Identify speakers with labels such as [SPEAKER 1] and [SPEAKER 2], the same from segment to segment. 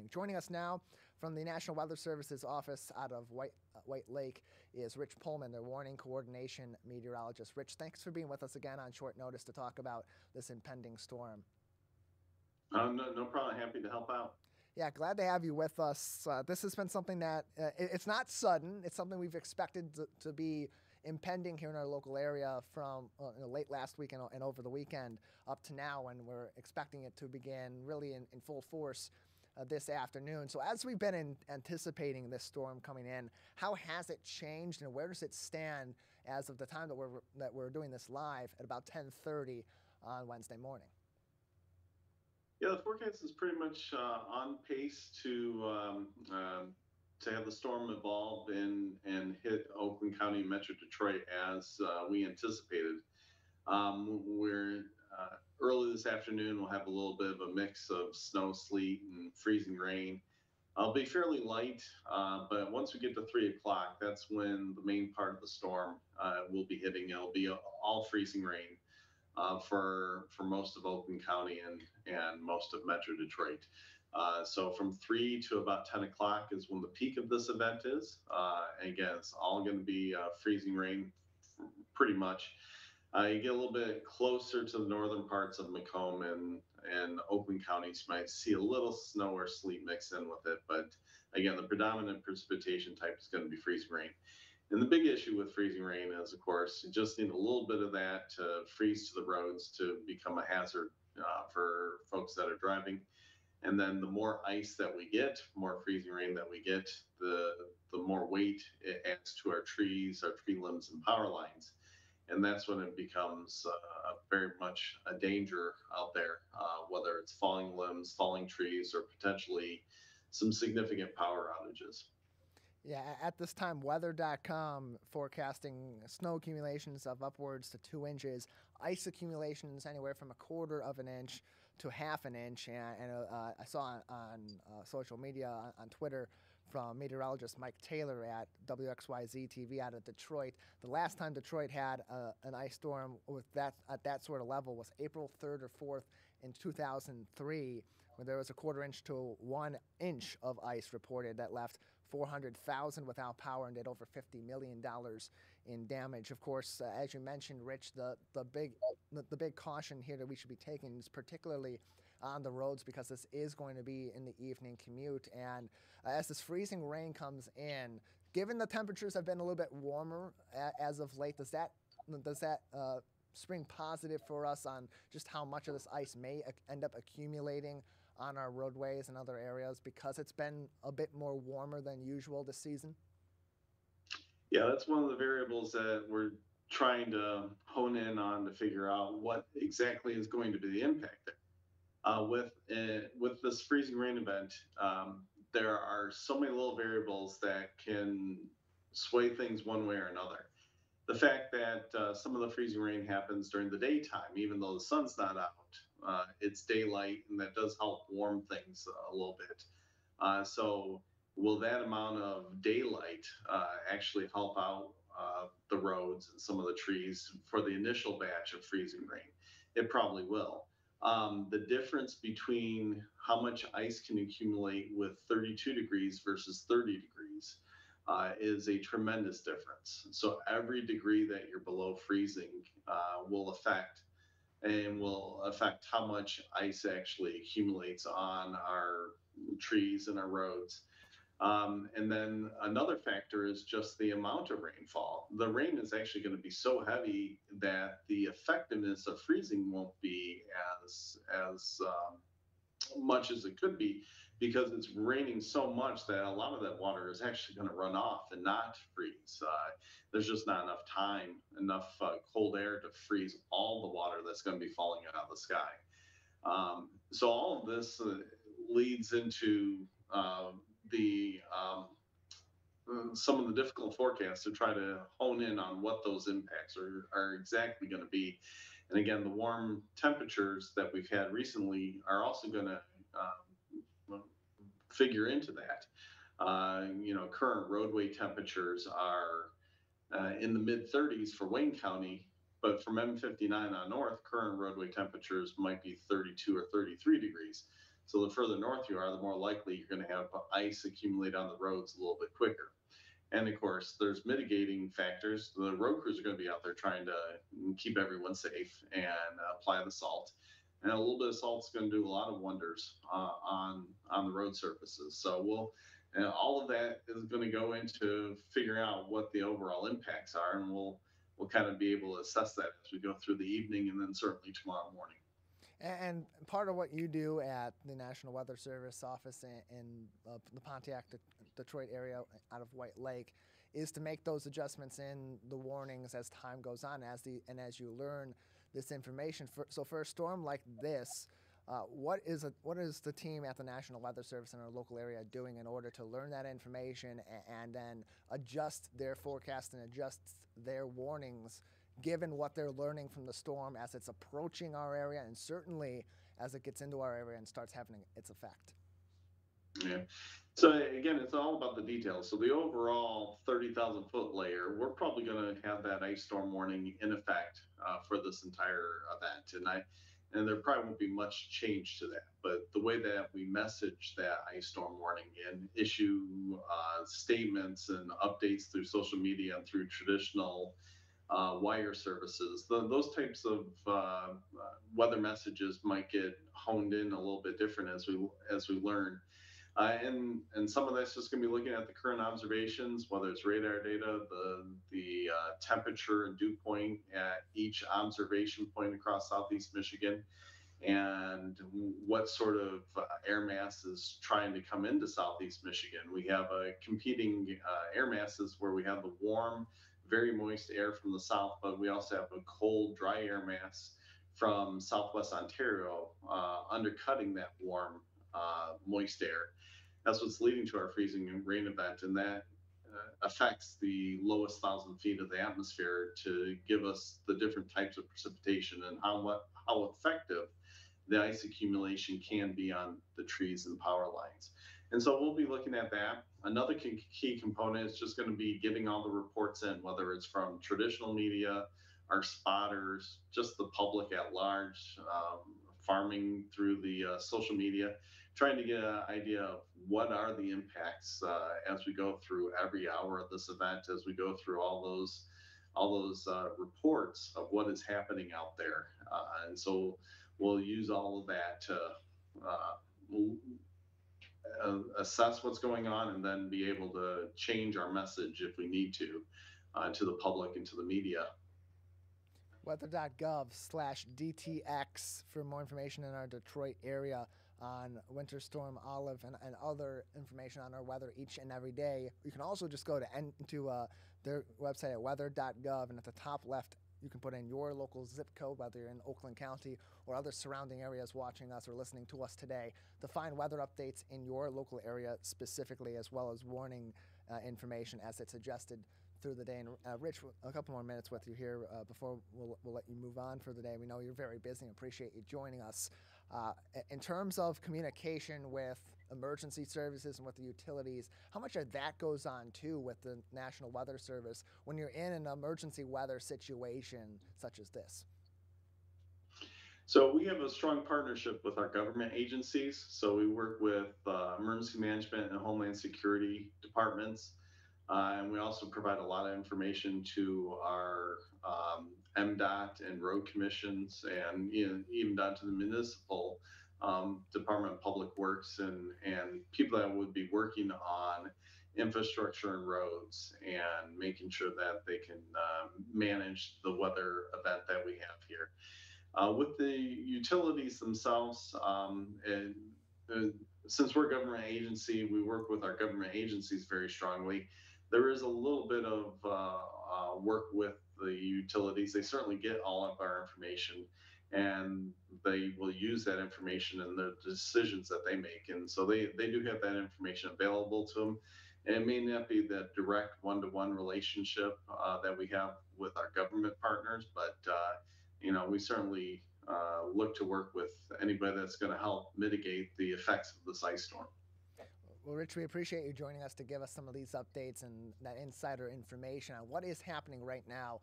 [SPEAKER 1] morning. Joining us now from the National Weather Service's office out of White Lake is Rich Pollman, their warning coordination meteorologist. Rich, thanks for being with us again on short notice to talk about this impending storm.
[SPEAKER 2] No problem. Happy to help out.
[SPEAKER 1] Yeah, glad to have you with us. This has been something that it's not sudden. It's something we've expected to be impending here in our local area from late last week and over the weekend up to now, and we're expecting it to begin really in full force this afternoon. So as we've been anticipating this storm coming in, how has it changed and where does it stand as of the time that we're doing this live at about 10:30 on Wednesday morning?
[SPEAKER 2] Yeah, the forecast is pretty much on pace to have the storm evolve and hit Oakland County, Metro Detroit as we anticipated. We're early this afternoon. We'll have a little bit of a mix of snow, sleet, and freezing rain. It'll be fairly light, but once we get to 3 o'clock, that's when the main part of the storm will be hitting. It'll be all freezing rain for most of Oakland County and most of Metro Detroit. So from 3 to about 10 o'clock is when the peak of this event is. And again, it's all going to be freezing rain pretty much. You get a little bit closer to the northern parts of Macomb and Oakland counties, might see a little snow or sleet mixed in with it. But again, the predominant precipitation type is going to be freezing rain. And the big issue with freezing rain is, of course, you just need a little bit of that to freeze to the roads to become a hazard for folks that are driving. And then the more ice that we get, more freezing rain that we get, the more weight it adds to our trees, our tree limbs, and power lines. And that's when it becomes very much a danger out there, whether it's falling limbs, falling trees, or potentially some significant power outages.
[SPEAKER 1] Yeah, at this time, weather.com forecasting snow accumulations of upwards to 2 inches, ice accumulations anywhere from 1/4 of an inch to 1/2 an inch. And I saw on social media, on Twitter, from meteorologist Mike Taylor at WXYZ TV out of Detroit. The last time Detroit had an ice storm with at that sort of level was April 3rd or 4th in 2003, when there was 1/4 inch to 1 inch of ice reported that left 400,000 without power and did over $50 million in damage. Of course, as you mentioned, Rich, the big caution here that we should be taking is particularly on the roads, because this is going to be in the evening commute. And as this freezing rain comes in, given the temperatures have been a little bit warmer as of late, does that spring positive for us on just how much of this ice may end up accumulating on our roadways and other areas because it's been a bit more warmer than usual this season?
[SPEAKER 2] Yeah, that's one of the variables that we're trying to hone in on to figure out what exactly is going to be the impact there. With this freezing rain event, there are so many little variables that can sway things one way or another. The fact that some of the freezing rain happens during the daytime, even though the sun's not out, it's daylight, and that does help warm things a little bit. So will that amount of daylight actually help out the roads and some of the trees for the initial batch of freezing rain? It probably will. The difference between how much ice can accumulate with 32 degrees versus 30 degrees is a tremendous difference. So every degree that you're below freezing will affect how much ice actually accumulates on our trees and our roads. And then another factor is just the amount of rainfall. The rain is actually going to be so heavy that the effectiveness of freezing won't be as much as it could be, because it's raining so much that a lot of that water is actually going to run off and not freeze. There's just not enough time, enough cold air to freeze all the water that's going to be falling out of the sky. So all of this leads into some of the difficult forecasts to try to hone in on what those impacts are exactly going to be. And again, the warm temperatures that we've had recently are also going to figure into that. Current roadway temperatures are in the mid 30s for Wayne County, but from M59 on north, current roadway temperatures might be 32 or 33 degrees. So the further north you are, the more likely you're going to have ice accumulate on the roads a little bit quicker. And of course, there's mitigating factors. The road crews are going to be out there trying to keep everyone safe and apply the salt. And a little bit of salt is going to do a lot of wonders on the road surfaces. So and all of that is going to go into figuring out what the overall impacts are, and we'll kind of be able to assess that as we go through the evening, and then certainly tomorrow morning.
[SPEAKER 1] And part of what you do at the National Weather Service office in the Pontiac, Detroit area out of White Lake is to make those adjustments in the warnings as time goes on, as you learn this information. So for a storm like this, what is the team at the National Weather Service in our local area doing in order to learn that information and then adjust their forecast and adjust their warnings given what they're learning from the storm as it's approaching our area and certainly as it gets into our area and starts having its effect?
[SPEAKER 2] Yeah. So again, it's all about the details. So the overall 30,000-foot layer, we're probably going to have that ice storm warning in effect for this entire event, and there probably won't be much change to that. But the way that we message that ice storm warning and issue statements and updates through social media and through traditional wire services, those types of weather messages might get honed in a little bit different as we learn. And some of that's just going to be looking at the current observations, whether it's radar data, the temperature and dew point at each observation point across Southeast Michigan, and what sort of air mass is trying to come into Southeast Michigan. We have competing air masses where we have the warm, very moist air from the south, but we also have a cold, dry air mass from Southwest Ontario undercutting that warm, moist air. That's what's leading to our freezing rain event, and that affects the lowest 1,000 feet of the atmosphere to give us the different types of precipitation and how effective the ice accumulation can be on the trees and power lines. And so we'll be looking at that. Another key component is just going to be getting all the reports in, whether it's from traditional media, our spotters, just the public at large, farming through the social media, trying to get an idea of what are the impacts as we go through every hour of this event, as we go through all those reports of what is happening out there. And so we'll use all of that to assess what's going on and then be able to change our message if we need to the public and to the media.
[SPEAKER 1] Weather.gov/DTX for more information in our Detroit area on Winter Storm Olive and other information on our weather each and every day. You can also just go to their website at weather.gov, and at the top left, you can put in your local zip code, whether you're in Oakland County or other surrounding areas watching us or listening to us today, to find weather updates in your local area specifically, as well as warning information as it's adjusted through the day. And Rich, a couple more minutes with you here before we'll let you move on for the day. We know you're very busy and appreciate you joining us. In terms of communication with emergency services and with the utilities, how much of that goes on too with the National Weather Service when you're in an emergency weather situation such as this?
[SPEAKER 2] So we have a strong partnership with our government agencies. So we work with emergency management and homeland security departments. And we also provide a lot of information to our MDOT and road commissions, and even down to the municipal Department of Public Works and people that would be working on infrastructure and roads and making sure that they can manage the weather event that we have here. With the utilities themselves, since we're a government agency, we work with our government agencies very strongly. There is a little bit of work with the utilities. They certainly get all of our information, and they will use that information in the decisions that they make. And so they do have that information available to them. And it may not be that direct one-to-one relationship that we have with our government partners, but we certainly look to work with anybody that's going to help mitigate the effects of this ice storm.
[SPEAKER 1] Well, Rich, we appreciate you joining us to give us some of these updates and that insider information on what is happening right now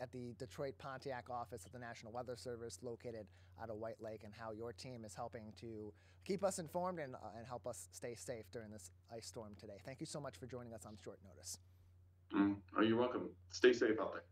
[SPEAKER 1] at the Detroit Pontiac office of the National Weather Service located out of White Lake, and how your team is helping to keep us informed and help us stay safe during this ice storm today. Thank you so much for joining us on short notice.
[SPEAKER 2] Oh, you're welcome. Stay safe out there.